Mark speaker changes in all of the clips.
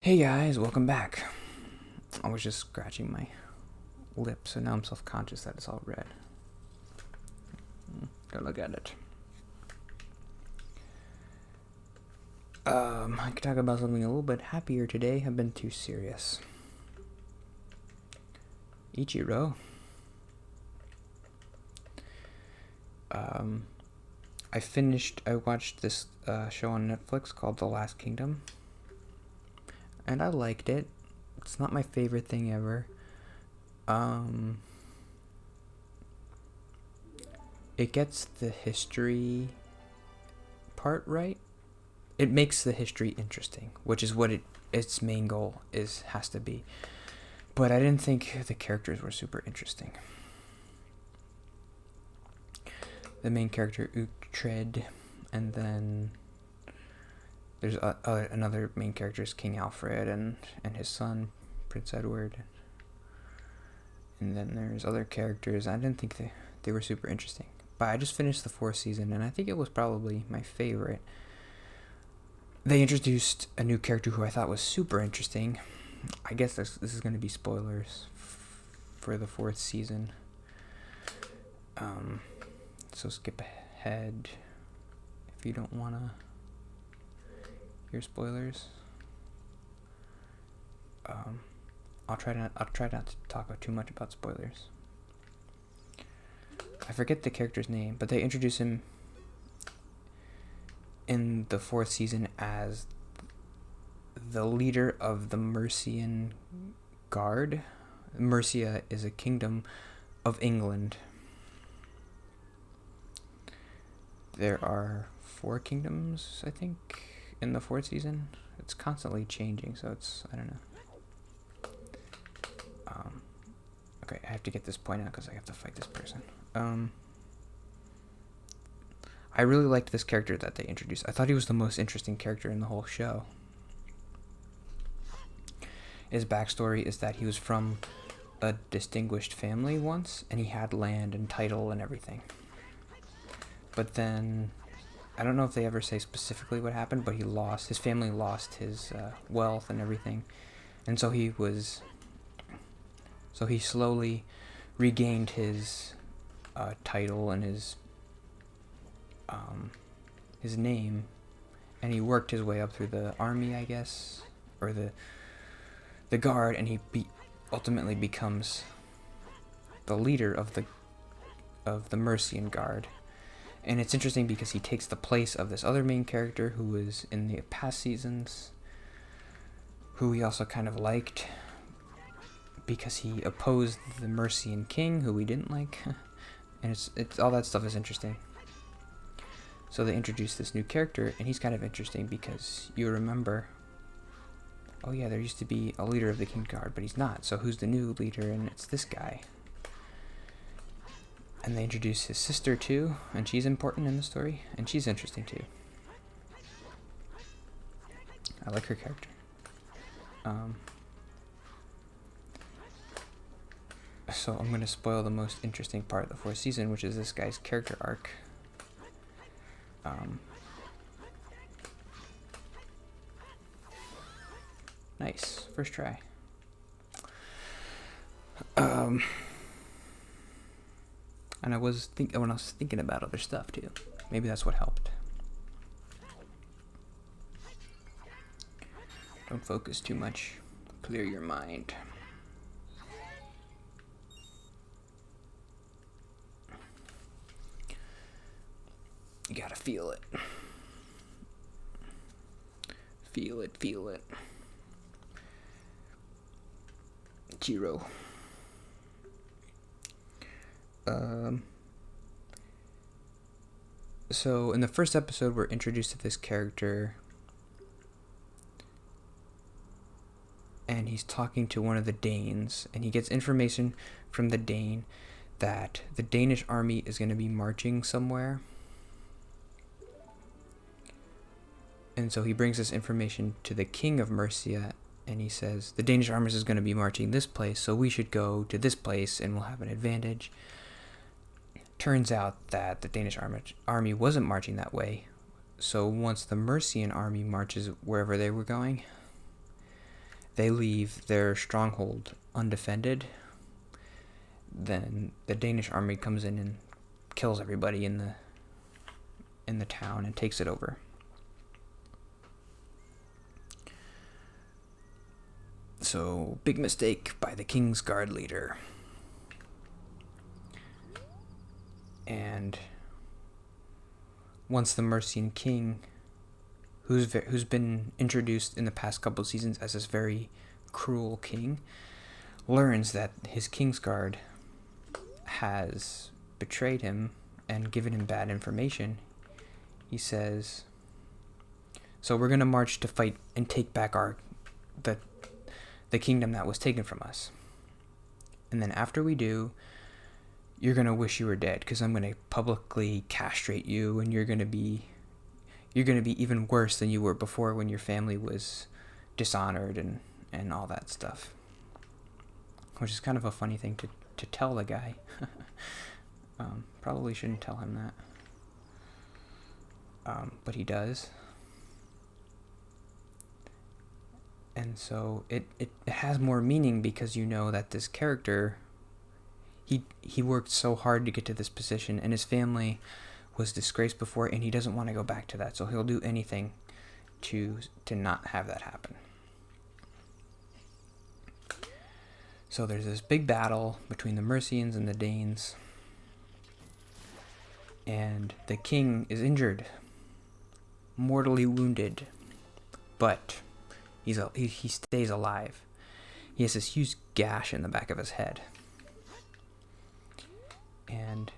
Speaker 1: Hey guys, welcome back. I was just scratching my lip, so now I'm self-conscious that it's all red. Don't look at it. I could talk about something a little bit happier today. I've been too serious. Ichiro. I watched this show on Netflix called The Last Kingdom. And I liked it. It's not my favorite thing ever. It gets the history part right. It makes the history interesting, which is what its main goal has to be. But I didn't think the characters were super interesting. The main character Uhtred, and then there's another main character is King Alfred and his son Prince Edward. And then there's other characters. I didn't think they were super interesting. But I just finished the 4th season, and I think it was probably my favorite. They introduced a new character who I thought was super interesting. I guess this is going to be spoilers for the 4th season. So skip ahead if you don't want to hear spoilers. I'll try not to talk too much about spoilers. I forget the character's name, but they introduce him in the 4th season as the leader of the Mercian Guard. Mercia is a kingdom of England. There are 4 kingdoms, I think, in the 4th season. It's constantly changing, so I don't know. Okay, I have to get this point out because I have to fight this person. I really liked this character that they introduced. I thought he was the most interesting character in the whole show. His backstory is that he was from a distinguished family once, and he had land and title and everything. But then, I don't know if they ever say specifically what happened, but his family lost his wealth and everything. And so he slowly regained his title and his name, and he worked his way up through the army, I guess, or the guard, and he ultimately becomes the leader of the Mercian Guard. And it's interesting because he takes the place of this other main character who was in the past seasons, who he also kind of liked because he opposed the Mercian king, who we didn't like. And it's all that stuff is interesting. So they introduced this new character, and he's kind of interesting because you remember, oh yeah, there used to be a leader of the King Guard, but he's not. So who's the new leader? And it's this guy. And they introduce his sister too, and she's important in the story, and she's interesting too. I like her character. So I'm going to spoil the most interesting part of the 4th season, which is this guy's character arc. Nice. First try. And when I was thinking about other stuff too. Maybe that's what helped. Don't focus too much. Clear your mind. You gotta feel it. Feel it. Chiro. So in the first episode, we're introduced to this character, and he's talking to one of the Danes, and he gets information from the Dane that the Danish army is going to be marching somewhere. And so he brings this information to the king of Mercia, and he says, the Danish army is going to be marching this place, so we should go to this place and we'll have an advantage. Turns out that the Danish army wasn't marching that way. So once the Mercian army marches wherever they were going, they leave their stronghold undefended, then the Danish army comes in and kills everybody in the town and takes it over. So, big mistake by the King's Guard leader. And once the Mercian king, who's been introduced in the past couple of seasons as this very cruel king, learns that his King's Guard has betrayed him and given him bad information, he says, so we're going to march to fight and take back the kingdom that was taken from us. And then after we do, you're going to wish you were dead, because I'm going to publicly castrate you, and you're going to be even worse than you were before, when your family was dishonored and all that stuff. Which is kind of a funny thing to tell the guy. Probably shouldn't tell him that. But he does. And so it has more meaning, because you know that this character, he worked so hard to get to this position, and his family was disgraced before, and he doesn't want to go back to that, so he'll do anything to not have that happen. So there's this big battle between the Mercians and the Danes, and the king is injured, mortally wounded, but he stays alive. He has this huge gash in the back of his head, and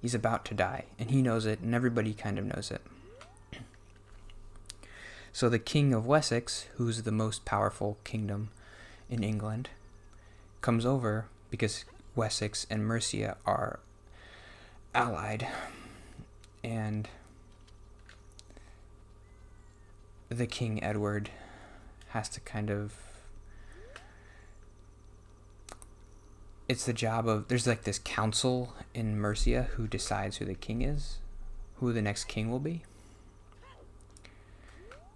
Speaker 1: he's about to die, and he knows it, and everybody kind of knows it. So the King of Wessex, who's the most powerful kingdom in England, comes over, because Wessex and Mercia are allied, and the King Edward has to kind of, it's the job of, there's like this council in Mercia who decides who the king is, who the next king will be.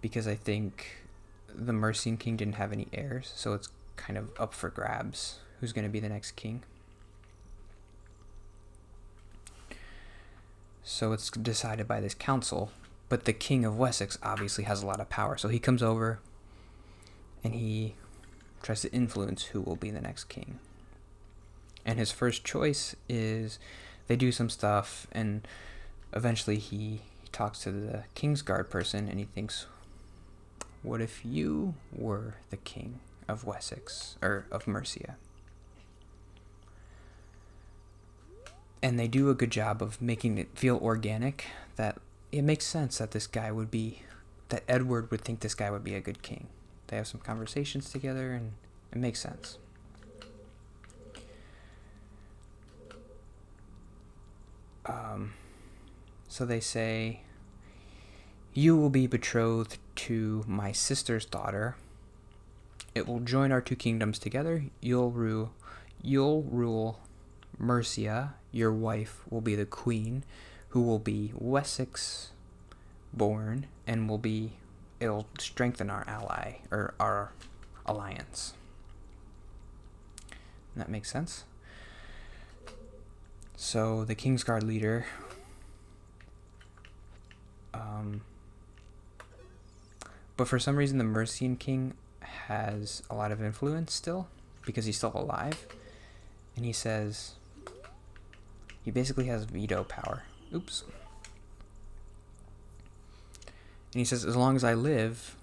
Speaker 1: Because I think the Mercian king didn't have any heirs, so it's kind of up for grabs who's going to be the next king. So it's decided by this council, but the King of Wessex obviously has a lot of power, so he comes over and he tries to influence who will be the next king. And his first choice is, they do some stuff, and eventually he talks to the King's Guard person, and he thinks, what if you were the King of Wessex, or of Mercia? And they do a good job of making it feel organic, that it makes sense that that Edward would think this guy would be a good king. They have some conversations together, and it makes sense. So they say, you will be betrothed to my sister's daughter. It will join our two kingdoms together. You'll rule Mercia. Your wife will be the queen, who will be Wessex born, and it'll strengthen our ally, or our alliance. That makes sense. So the King's Guard leader, but for some reason the Mercian king has a lot of influence still, because he's still alive, and he says, he basically has veto power. Oops. And he says, as long as I live,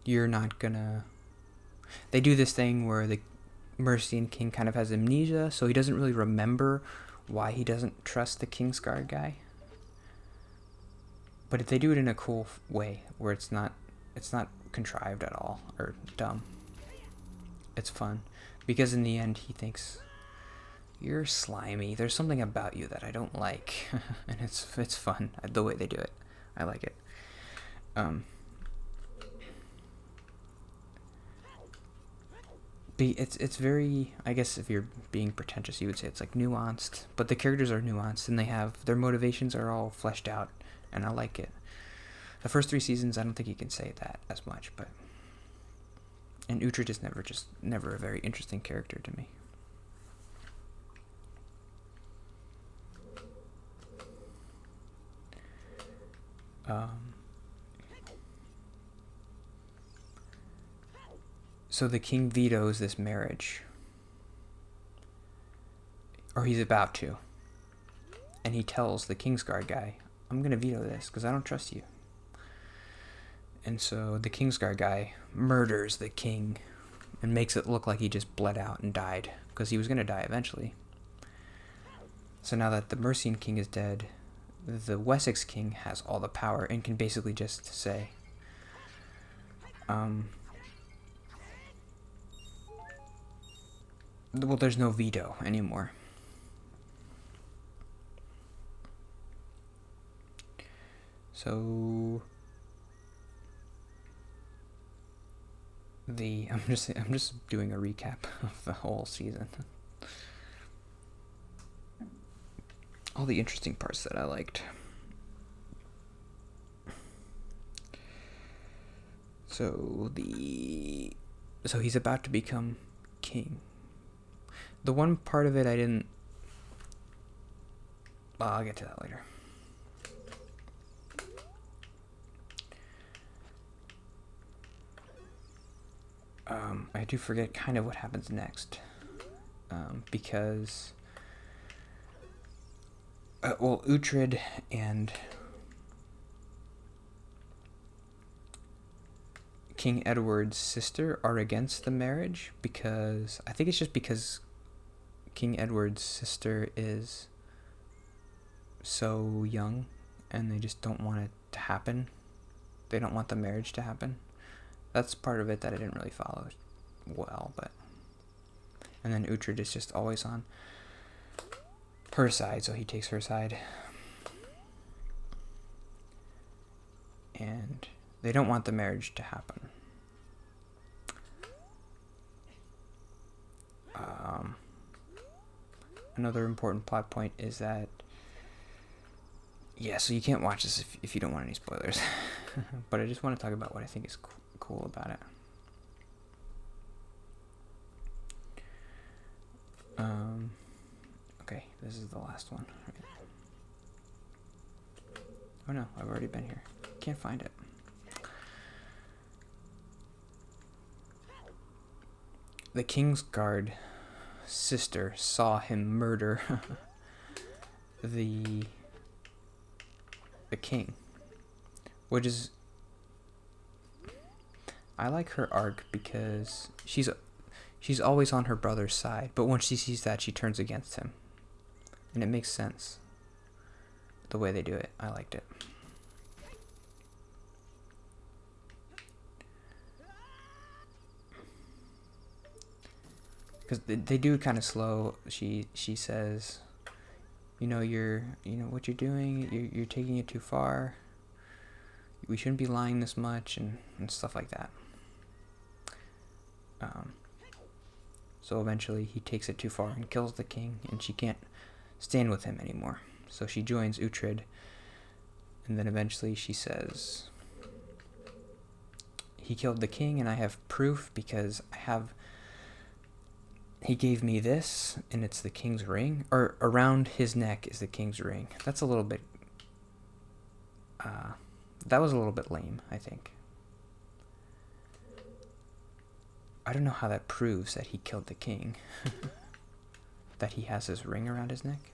Speaker 1: you're not gonna... They do this thing where the Mercian king kind of has amnesia, so he doesn't really remember why he doesn't trust the King's Guard guy. But if they do it in a cool way, where it's not contrived at all, or dumb. It's fun. Because in the end, he thinks, you're slimy. There's something about you that I don't like. And it's fun, the way they do it. I like it. It's very, I guess if you're being pretentious, you would say it's like nuanced, but the characters are nuanced, and their motivations are all fleshed out, and I like it. The first 3 seasons, I don't think you can say that as much, but And Uhtred is never a very interesting character to me. So the king vetoes this marriage. Or he's about to. And he tells the Kingsguard guy, I'm going to veto this because I don't trust you. And so the Kingsguard guy murders the king and makes it look like he just bled out and died because he was going to die eventually. So now that the Mercian king is dead, the Wessex king has all the power and can basically just say, well, there's no veto anymore. So I'm just doing a recap of the whole season. All the interesting parts that I liked. So he's about to become king. The one part of it I didn't. Well, I'll get to that later. I do forget kind of what happens next, because Uhtred and King Edward's sister are against the marriage because I think it's just because King Edward's sister is so young and they just don't want it to happen. They don't want the marriage to happen. That's part of it that I didn't really follow well, but... And then Uhtred is just always on her side, so he takes her side. And they don't want the marriage to happen. Another important plot point is that... Yeah, so you can't watch this if you don't want any spoilers. But I just want to talk about what I think is cool about it. Okay, this is the last one. Right. Oh no, I've already been here. Can't find it. The Kingsguard sister saw him murder the king, which is... I like her arc because she's always on her brother's side, but when she sees that, she turns against him. And it makes sense. The way they do it. I liked it. Because they do it kind of slow. She says, what you're doing, you're taking it too far. We shouldn't be lying this much and stuff like that. So eventually he takes it too far and kills the king, and she can't stand with him anymore. So she joins Uhtred, and then eventually she says, he killed the king and I have proof because he gave me this, and it's the king's ring, or around his neck is the king's ring. That's a little bit, that was a little bit lame, I think. I don't know how that proves that he killed the king. That he has his ring around his neck.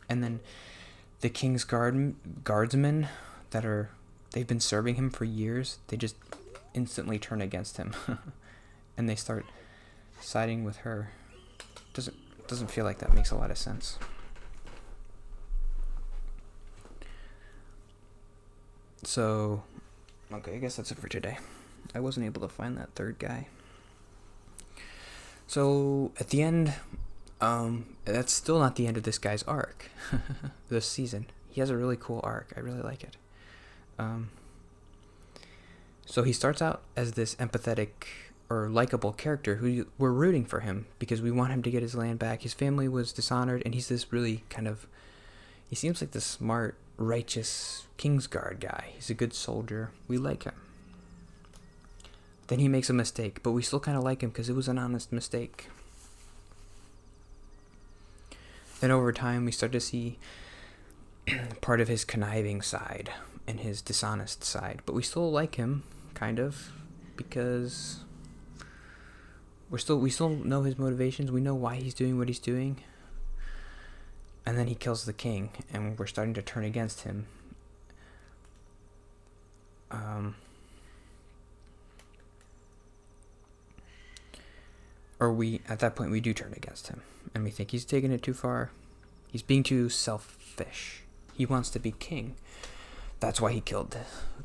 Speaker 1: And then the king's guardsmen they've been serving him for years, they just instantly turn against him. And they start siding with her. Doesn't feel like that makes a lot of sense. So, okay, I guess that's it for today. I wasn't able to find that third guy. So, at the end, that's still not the end of this guy's arc. This season. He has a really cool arc. I really like it. So he starts out as this empathetic or likable character who we're rooting for him because we want him to get his land back. His family was dishonored, and he's this really he seems like the smart, righteous Kingsguard guy. He's a good soldier. We like him. Then he makes a mistake, but we still kind of like him because it was an honest mistake. Then over time, we start to see part of his conniving side and his dishonest side, but we still like him, kind of, because we still know his motivations. We know why he's doing what he's doing. And then he kills the king, and we're starting to turn against him. At that point, we do turn against him, and we think he's taking it too far. He's being too selfish. He wants to be king. That's why he killed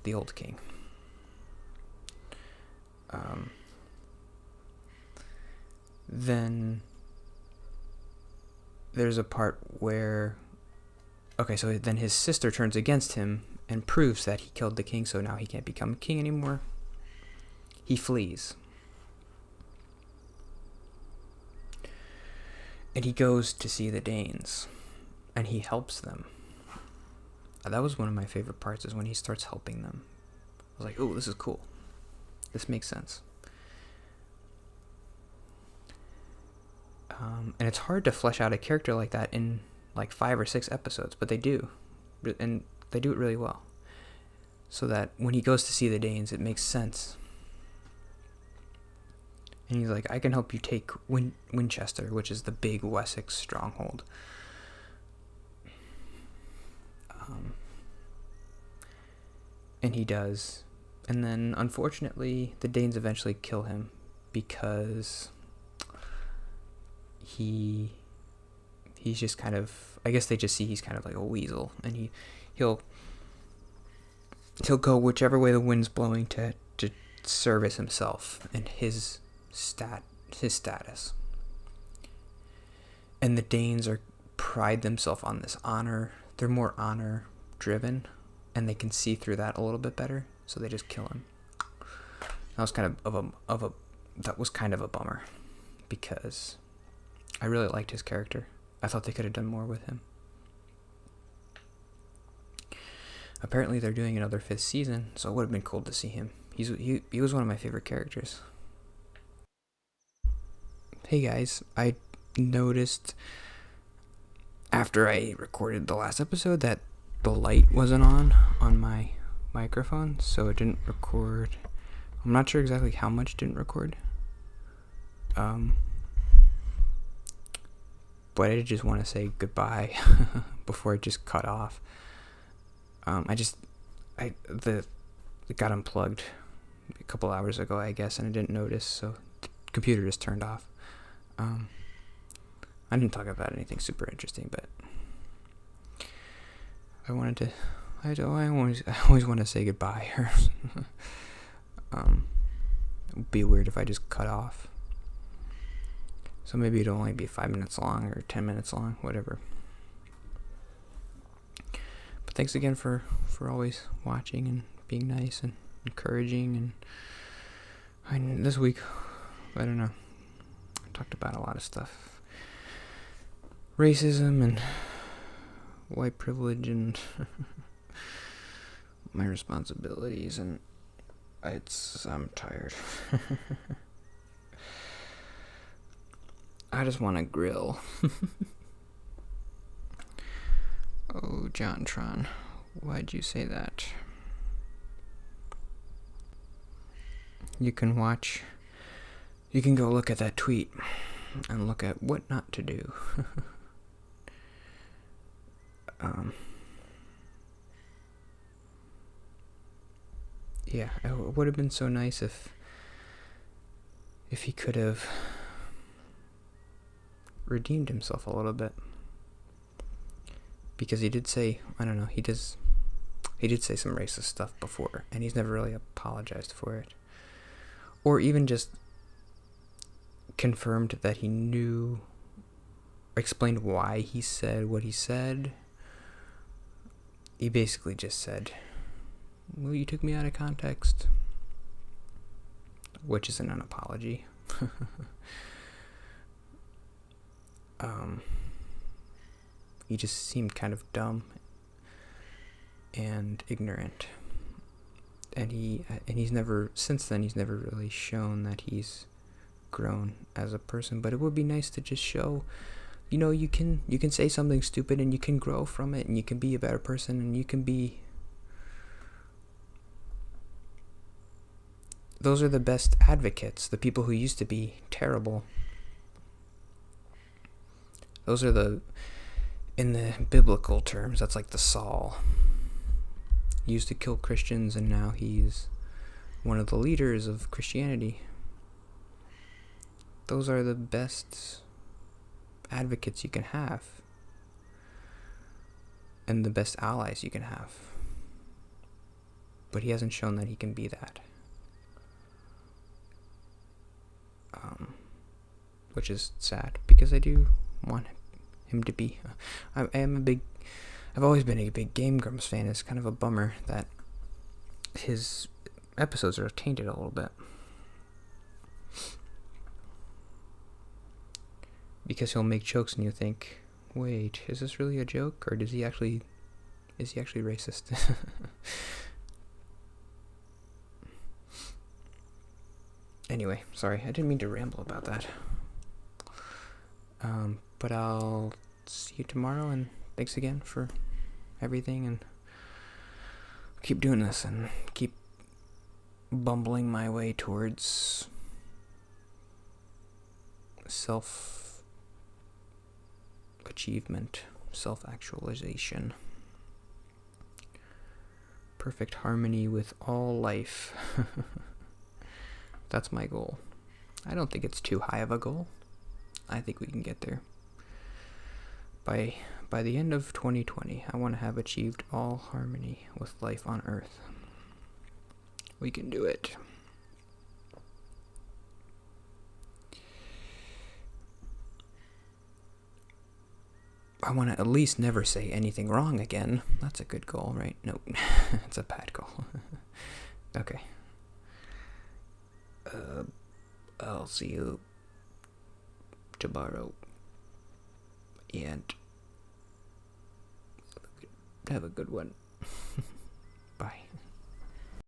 Speaker 1: the old king. Then there's a part where... Okay, so then his sister turns against him and proves that he killed the king, so now he can't become king anymore. He flees. And he goes to see the Danes, and he helps them. That was one of my favorite parts, is when he starts helping them. I was like, oh, this is cool. This makes sense. And it's hard to flesh out a character like that in like 5 or 6 episodes, but they do. And they do it really well. So that when he goes to see the Danes, it makes sense. And he's like, I can help you take Winchester, which is the big Wessex stronghold. And he does. And then, unfortunately, the Danes eventually kill him because he's just kind of... I guess they just see he's kind of like a weasel. And he'll go whichever way the wind's blowing to service himself and his status. And the Danes pride themselves on this honor. They're more honor driven, and they can see through that a little bit better, so they just kill him. That was kind of a bummer, because I really liked his character. I thought they could have done more with him. Apparently they're doing another 5th season, so it would have been cool to see him. He was one of my favorite characters. Hey guys, I noticed after I recorded the last episode that the light wasn't on my microphone, so it didn't record. I'm not sure exactly how much didn't record. But I just want to say goodbye before it just cut off. It got unplugged a couple hours ago, I guess, and I didn't notice, so the computer just turned off. I didn't talk about anything super interesting, but I always want to say goodbye. It would be weird if I just cut off. So maybe it'll only be 5 minutes long or 10 minutes long, whatever. But thanks again for always watching and being nice and encouraging. And this week, I don't know, I talked about a lot of stuff. Racism and white privilege and my responsibilities, and I'm tired. I just want to grill. Oh, John Tron, why'd you say that? You can go look at that tweet and look at what not to do. Yeah, it would have been so nice if he could have redeemed himself a little bit, because he did say, I don't know, he did say some racist stuff before, and he's never really apologized for it, or even just confirmed that he knew, explained why he said what he said. He basically just said, well, you took me out of context, which isn't an apology. He just seemed kind of dumb and ignorant, and he's never since then he's never really shown that he's grown as a person. But it would be nice to just show, you can say something stupid and you can grow from it, and you can be a better person, and you can be. Those are the best advocates, the people who used to be terrible. Those are in the biblical terms, that's like the Saul. He used to kill Christians, and now he's one of the leaders of Christianity. Those are the best advocates you can have, and the best allies you can have. But he hasn't shown that he can be that. Which is sad, because I do want him to be. I've always been a big Game Grumps fan. It's kind of a bummer that his episodes are tainted a little bit, because he'll make jokes and you think, wait, is this really a joke, or is he actually racist? Anyway, sorry, I didn't mean to ramble about that. But I'll see you tomorrow, and thanks again for everything, and keep doing this and keep bumbling my way towards self-achievement, self-actualization, perfect harmony with all life. That's my goal. I don't think it's too high of a goal. I think we can get there. By the end of 2020, I want to have achieved all harmony with life on Earth. We can do it. I want to at least never say anything wrong again. That's a good goal, right? No, it's a bad goal. Okay. I'll see you tomorrow, and have a good one. Bye.